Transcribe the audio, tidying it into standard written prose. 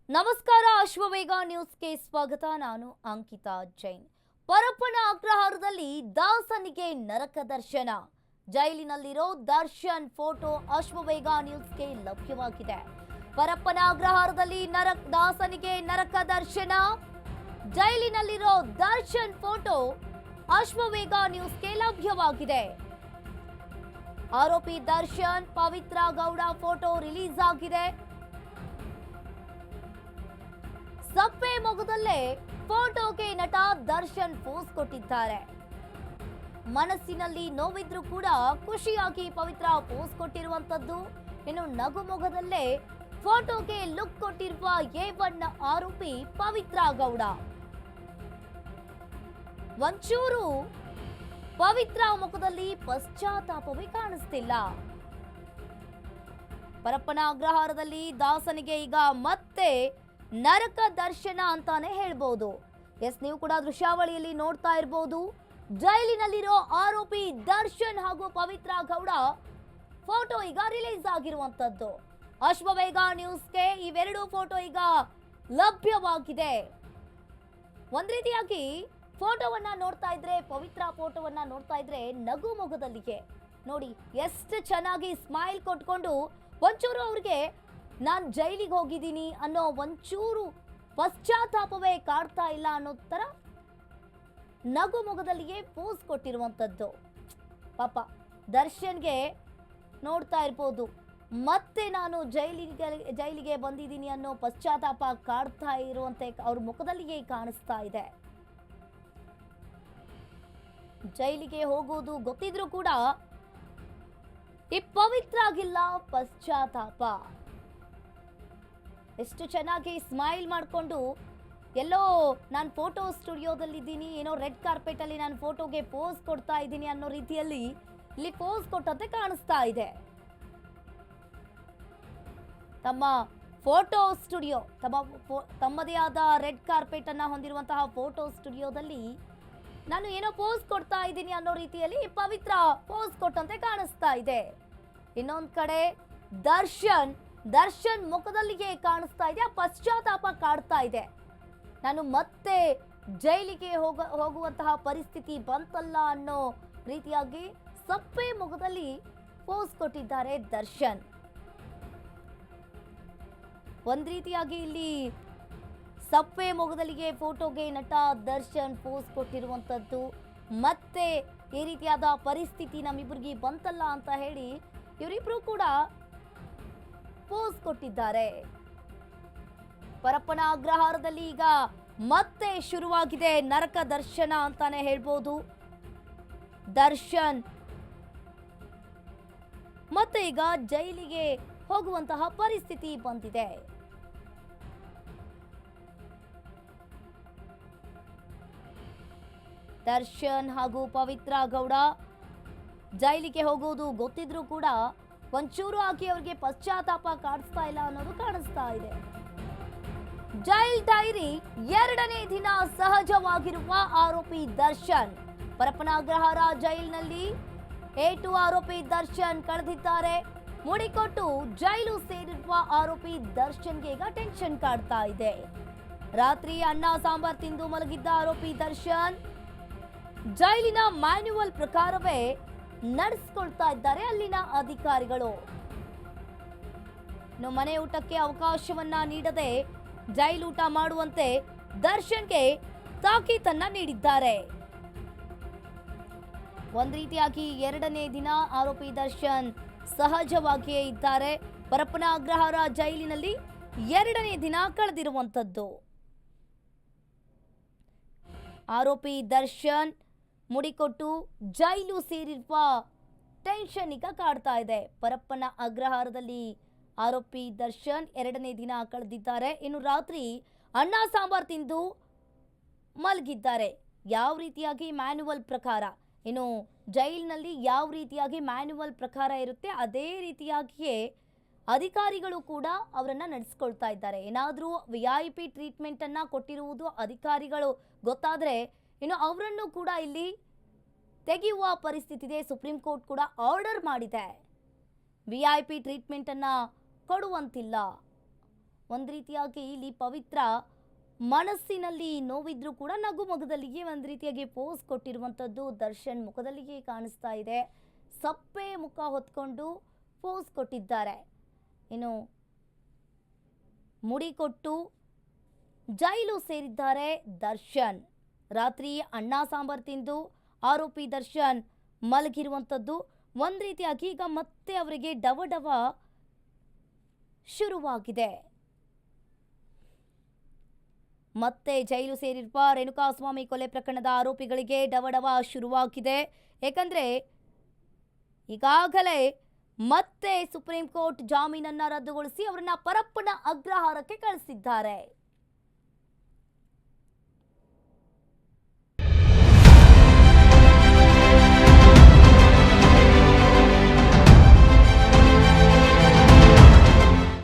ನಮಸ್ಕಾರ ಅಶ್ವವೇಗ ನ್ಯೂಸ್ಗೆ ಸ್ವಾಗತ. ನಾನು ಅಂಕಿತಾ ಜೈನ್. ಪರಪ್ಪನ ಅಗ್ರಹಾರದಲ್ಲಿ ದಾಸನಿಗೆ ನರಕ ದರ್ಶನ. ಜೈಲಿನಲ್ಲಿರೋ ದರ್ಶನ್ ಫೋಟೋ ಅಶ್ವವೇಗ ನ್ಯೂಸ್ಗೆ ಲಭ್ಯವಾಗಿದೆ. ಪರಪ್ಪನ ಅಗ್ರಹಾರದಲ್ಲಿ ದಾಸನಿಗೆ ನರಕ ದರ್ಶನ. ಜೈಲಿನಲ್ಲಿರೋ ದರ್ಶನ್ ಫೋಟೋ ಅಶ್ವವೇಗ ನ್ಯೂಸ್ಗೆ ಲಭ್ಯವಾಗಿದೆ. ಆರೋಪಿ ದರ್ಶನ್ ಪವಿತ್ರ ಗೌಡ ಫೋಟೋ ರಿಲೀಸ್ ಆಗಿದೆ. ಸಪ್ಪೆ ಮೊಗದಲ್ಲೇ ಫೋಟೋಗೆ ನಟ ದರ್ಶನ್ ಪೋಸ್ ಕೊಟ್ಟಿದ್ದಾರೆ. ಮನಸ್ಸಿನಲ್ಲಿ ನೋವಿದ್ರೂ ಕೂಡ ಖುಷಿಯಾಗಿ ಪವಿತ್ರ ಪೋಸ್ ಕೊಟ್ಟಿರುವಂತದ್ದು. ಇನ್ನು ನಗು ಮೊಗದಲ್ಲೇ ಫೋಟೋಗೆ ಲುಕ್ ಕೊಟ್ಟಿರುವ A1 ಆರೋಪಿ ಪವಿತ್ರ ಗೌಡ. ಒಂಚೂರು ಪವಿತ್ರ ಮುಖದಲ್ಲಿ ಪಶ್ಚಾತ್ತಾಪವೇ ಕಾಣಿಸ್ತಿಲ್ಲ. ಪರಪ್ಪನ ಅಗ್ರಹಾರದಲ್ಲಿ ದಾಸನಿಗೆ ಈಗ ಮತ್ತೆ ನರಕ ದರ್ಶನ ಅಂತಾನೆ ಹೇಳ್ಬೋದು. ಎಸ್, ನೀವು ಕೂಡ ದೃಶ್ಯಾವಳಿಯಲ್ಲಿ ನೋಡ್ತಾ ಇರಬಹುದು. ಜೈಲಿನಲ್ಲಿರೋ ಆರೋಪಿ ದರ್ಶನ್ ಹಾಗೂ ಪವಿತ್ರ ಗೌಡ ಫೋಟೋ ಈಗ ರಿಲೀಸ್ ಆಗಿರುವಂತದ್ದು. ಅಶ್ವವೇಗ ನ್ಯೂಸ್ಗೆ ಇವೆರಡು ಫೋಟೋ ಈಗ ಲಭ್ಯವಾಗಿದೆ. ಒಂದ್ ರೀತಿಯಾಗಿ ಫೋಟೋವನ್ನ ನೋಡ್ತಾ ಇದ್ರೆ, ಪವಿತ್ರ ಫೋಟೋವನ್ನ ನೋಡ್ತಾ ಇದ್ರೆ ನಗು ಮೊಗದಲ್ಲಿಗೆ ನೋಡಿ ಎಷ್ಟು ಚೆನ್ನಾಗಿ ಸ್ಮೈಲ್ ಕೊಟ್ಕೊಂಡು ಒಂಚೂರು ಅವ್ರಿಗೆ ನಾನು ಜೈಲಿಗೆ ಹೋಗಿದ್ದೀನಿ ಅನ್ನೋ ಒಂಚೂರು ಪಶ್ಚಾತ್ತಾಪವೇ ಕಾಡ್ತಾ ಇಲ್ಲ ಅನ್ನೋ ತರ ನಗು ಮೊಗದಲ್ಲಿಗೆ ಪೋಸ್ ಕೊಟ್ಟಿರುವಂಥದ್ದು. ಪಾಪ ದರ್ಶನ್ಗೆ ನೋಡ್ತಾ ಇರ್ಬೋದು, ಮತ್ತೆ ನಾನು ಜೈಲಿಗೆ ಬಂದಿದ್ದೀನಿ ಅನ್ನೋ ಪಶ್ಚಾತ್ತಾಪ ಕಾಡ್ತಾ ಇರುವಂತೆ ಅವ್ರ ಮುಖದಲ್ಲಿಗೆ ಕಾಣಿಸ್ತಾ ಇದೆ. ಜೈಲಿಗೆ ಹೋಗೋದು ಗೊತ್ತಿದ್ರೂ ಕೂಡ ಈ ಪವಿತ್ರ ಆಗಿಲ್ಲ ಪಶ್ಚಾತ್ತಾಪ. ಎಷ್ಟು ಚೆನ್ನಾಗಿ ಸ್ಮೈಲ್ ಮಾಡಿಕೊಂಡು ಎಲ್ಲೋ ನಾನು ಫೋಟೋ ಸ್ಟುಡಿಯೋದಲ್ಲಿದ್ದೀನಿ, ಏನೋ ರೆಡ್ ಕಾರ್ಪೆಟ್ ಅಲ್ಲಿ ನಾನು ಫೋಟೋಗೆ ಪೋಸ್ ಕೊಡ್ತಾ ಇದ್ದೀನಿ ಅನ್ನೋ ರೀತಿಯಲ್ಲಿ ಇಲ್ಲಿ ಪೋಸ್ ಕೊಟ್ಟಂತೆ ಕಾಣಿಸ್ತಾ ಇದೆ. ತಮ್ಮ ಫೋಟೋ ಸ್ಟುಡಿಯೋ, ತಮ್ಮದೇ ಆದ ರೆಡ್ ಕಾರ್ಪೆಟ್ ಅನ್ನ ಹೊಂದಿರುವಂತಹ ಫೋಟೋ ಸ್ಟುಡಿಯೋದಲ್ಲಿ ನಾನು ಏನೋ ಪೋಸ್ ಕೊಡ್ತಾ ಇದ್ದೀನಿ ಅನ್ನೋ ರೀತಿಯಲ್ಲಿ ಪವಿತ್ರ ಪೋಸ್ ಕೊಟ್ಟಂತೆ ಕಾಣಿಸ್ತಾ ಇದೆ. ಇನ್ನೊಂದ್ ಕಡೆ ದರ್ಶನ್ ಮುಖದಲ್ಲಿಗೆ ಕಾಣಿಸ್ತಾ ಇದೆ, ಪಶ್ಚಾತ್ತಾಪ ಕಾಡ್ತಾ ಇದೆ. ನಾನು ಮತ್ತೆ ಜೈಲಿಗೆ ಹೋಗುವಂತಹ ಪರಿಸ್ಥಿತಿ ಬಂತಲ್ಲ ಅನ್ನೋ ರೀತಿಯಾಗಿ ಸಪ್ಪೆ ಮುಖದಲ್ಲಿ ಪೋಸ್ ಕೊಟ್ಟಿದ್ದಾರೆ ದರ್ಶನ್. ಒಂದ್ ರೀತಿಯಾಗಿ ಇಲ್ಲಿ ಸಪ್ಪೆ ಮೊಗದಲ್ಲಿಗೆ ಫೋಟೋಗೆ ನಟ ದರ್ಶನ್ ಪೋಸ್ ಕೊಟ್ಟಿರುವಂತದ್ದು. ಮತ್ತೆ ಈ ರೀತಿಯಾದ ಪರಿಸ್ಥಿತಿ ನಮ್ಮಿಬ್ಬರಿಗೆ ಬಂತಲ್ಲ ಅಂತ ಹೇಳಿ ಇವರಿಬ್ರು ಕೂಡ ಪೋಸ್ ಕೊಟ್ಟಿದ್ದಾರೆ. ಪರಪ್ಪನ ಅಗ್ರಹಾರದಲ್ಲಿ ಈಗ ಮತ್ತೆ ಶುರುವಾಗಿದೆ ನರಕ ದರ್ಶನ ಅಂತಾನೆ ಹೇಳ್ಬೋದು. ದರ್ಶನ್ ಮತ್ತೆ ಈಗ ಜೈಲಿಗೆ ಹೋಗುವಂತಹ ಪರಿಸ್ಥಿತಿ ಬಂದಿದೆ. ದರ್ಶನ್ ಹಾಗೂ ಪವಿತ್ರ ಗೌಡ ಜೈಲಿಗೆ ಹೋಗೋದು ಗೊತ್ತಿದ್ರೂ ಕೂಡ ಒಂಚೂರು ಆಗಿ ಅವರಿಗೆ ಪಶ್ಚಾತ್ತಾಪ ಕಾಣಿಸ್ತಾ ಇಲ್ಲ ಅನ್ನೋದು ಕಾಣಿಸ್ತಾ ಇದೆ. ಜೈಲ್ ಡೈರಿ 2ನೇ ದಿನ ಸಹಜವಾಗಿರುವ ಆರೋಪಿ ದರ್ಶನ್. ಪರಪ್ಪನ ಅಗ್ರಹಾರ ಜೈಲಿನಲ್ಲಿ A2 ಆರೋಪಿ ದರ್ಶನ್ ಕಳೆದಿದ್ದಾರೆ. ಮುಡಿಕೊಟ್ಟು ಜೈಲು ಸೇರಿರುವ ಆರೋಪಿ ದರ್ಶನ್ಗೆ ಈಗ ಟೆನ್ಷನ್ ಕಾಡ್ತಾ ಇದೆ. ರಾತ್ರಿ ಅನ್ನ ಸಾಂಬಾರ್ ತಿಂದು ಮಲಗಿದ್ದ ಆರೋಪಿ ದರ್ಶನ್ ಜೈಲಿನ ಮ್ಯಾನ್ಯುವಲ್ ಪ್ರಕಾರವೇ ನಡೆಸ್ಕೊಳ್ತಾ ಇದ್ದಾರೆ ಅಲ್ಲಿನ ಅಧಿಕಾರಿಗಳು. ಮನೆ ಊಟಕ್ಕೆ ಅವಕಾಶವನ್ನ ನೀಡದೆ ಜೈಲೂಟ ಮಾಡುವಂತೆ ದರ್ಶನ್ಗೆ ತಾಕೀತನ್ನ ನೀಡಿದ್ದಾರೆ. ಒಂದ್ ರೀತಿಯಾಗಿ 2ನೇ ದಿನ ಆರೋಪಿ ದರ್ಶನ್ ಸಹಜವಾಗಿಯೇ ಇದ್ದಾರೆ. ಪರಪ್ಪನ ಅಗ್ರಹಾರ ಜೈಲಿನಲ್ಲಿ 2ನೇ ದಿನ ಕಳೆದಿರುವಂತದ್ದು. ಆರೋಪಿ ದರ್ಶನ್ ಮುಡಿಕೊಟ್ಟು ಜೈಲು ಸೇರಿರುವ ಟೆನ್ಷನ್ ಈಗ ಕಾಡ್ತಾ ಇದೆ. ಪರಪ್ಪನ ಅಗ್ರಹಾರದಲ್ಲಿ ಆರೋಪಿ ದರ್ಶನ್ 2ನೇ ದಿನ ಕಳೆದಿದ್ದಾರೆ. ಇನ್ನು ರಾತ್ರಿ ಅನ್ನ ಸಾಂಬಾರ್ ತಿಂದು ಮಲಗಿದ್ದಾರೆ. ಯಾವ ರೀತಿಯಾಗಿ ಮ್ಯಾನ್ಯುವಲ್ ಪ್ರಕಾರ, ಇನ್ನು ಜೈಲಿನಲ್ಲಿ ಯಾವ ರೀತಿಯಾಗಿ ಮ್ಯಾನ್ಯುವಲ್ ಪ್ರಕಾರ ಇರುತ್ತೆ ಅದೇ ರೀತಿಯಾಗಿಯೇ ಅಧಿಕಾರಿಗಳು ಕೂಡ ಅವರನ್ನ ನಡೆಸ್ಕೊಳ್ತಾ ಇದ್ದಾರೆ. ಏನಾದರೂ VIP ಟ್ರೀಟ್ಮೆಂಟ್ ಅನ್ನ ಕೊಟ್ಟಿರುವುದು ಅಧಿಕಾರಿಗಳು ಗೊತ್ತಾದ್ರೆ ಇನ್ನು ಅವರನ್ನು ಕೂಡ ಇಲ್ಲಿ ತೆಗೆಯುವ ಪರಿಸ್ಥಿತಿ ಇದೆ. ಸುಪ್ರೀಂ ಕೋರ್ಟ್ ಕೂಡ ಆರ್ಡರ್ ಮಾಡಿದೆ, VIP ಟ್ರೀಟ್ಮೆಂಟ್ ಅನ್ನ ಕೊಡುವಂತಿಲ್ಲ. ಒಂದು ರೀತಿಯಾಗಿ ಇಲ್ಲಿ ಪವಿತ್ರ ಮನಸ್ಸಿನಲ್ಲಿ ನೋವಿದ್ರೂ ಕೂಡ ನಗು ಮೊಗದಲ್ಲಿಗೆ ಒಂದು ರೀತಿಯಾಗಿ ಪೋಸ್ ಕೊಟ್ಟಿರುವಂಥದ್ದು ದರ್ಶನ್ ಮುಖದಲ್ಲಿಗೆ ಕಾಣಿಸ್ತಾ ಇದೆ. ಸಪ್ಪೆ ಮುಖ ಹೊತ್ಕೊಂಡು ಪೋಸ್ ಕೊಟ್ಟಿದ್ದಾರೆ. ಇನ್ನು ಮುಡಿ ಕೊಟ್ಟು ಜೈಲು ಸೇರಿದ್ದಾರೆ ದರ್ಶನ್. ರಾತ್ರಿ ಅನ್ನ ಸಾಂಬಾರ್ ತಿಂದು ಆರೋಪಿ ದರ್ಶನ್ ಮಲಗಿರುವಂಥದ್ದು. ಒಂದು ರೀತಿಯಾಗಿ ಈಗ ಮತ್ತೆ ಅವರಿಗೆ ಡವಡವ ಶುರುವಾಗಿದೆ. ಮತ್ತೆ ಜೈಲು ಸೇರಿರುವ ರೇಣುಕಾಸ್ವಾಮಿ ಕೊಲೆ ಪ್ರಕರಣದ ಆರೋಪಿಗಳಿಗೆ ಡವಡವ ಶುರುವಾಗಿದೆ. ಏಕೆಂದರೆ ಈಗಾಗಲೇ ಮತ್ತೆ ಸುಪ್ರೀಂ ಕೋರ್ಟ್ ಜಾಮೀನನ್ನು ರದ್ದುಗೊಳಿಸಿ ಅವರನ್ನ ಪರಪ್ಪನ ಅಗ್ರಹಾರಕ್ಕೆ ಕಳಿಸಿದ್ದಾರೆ.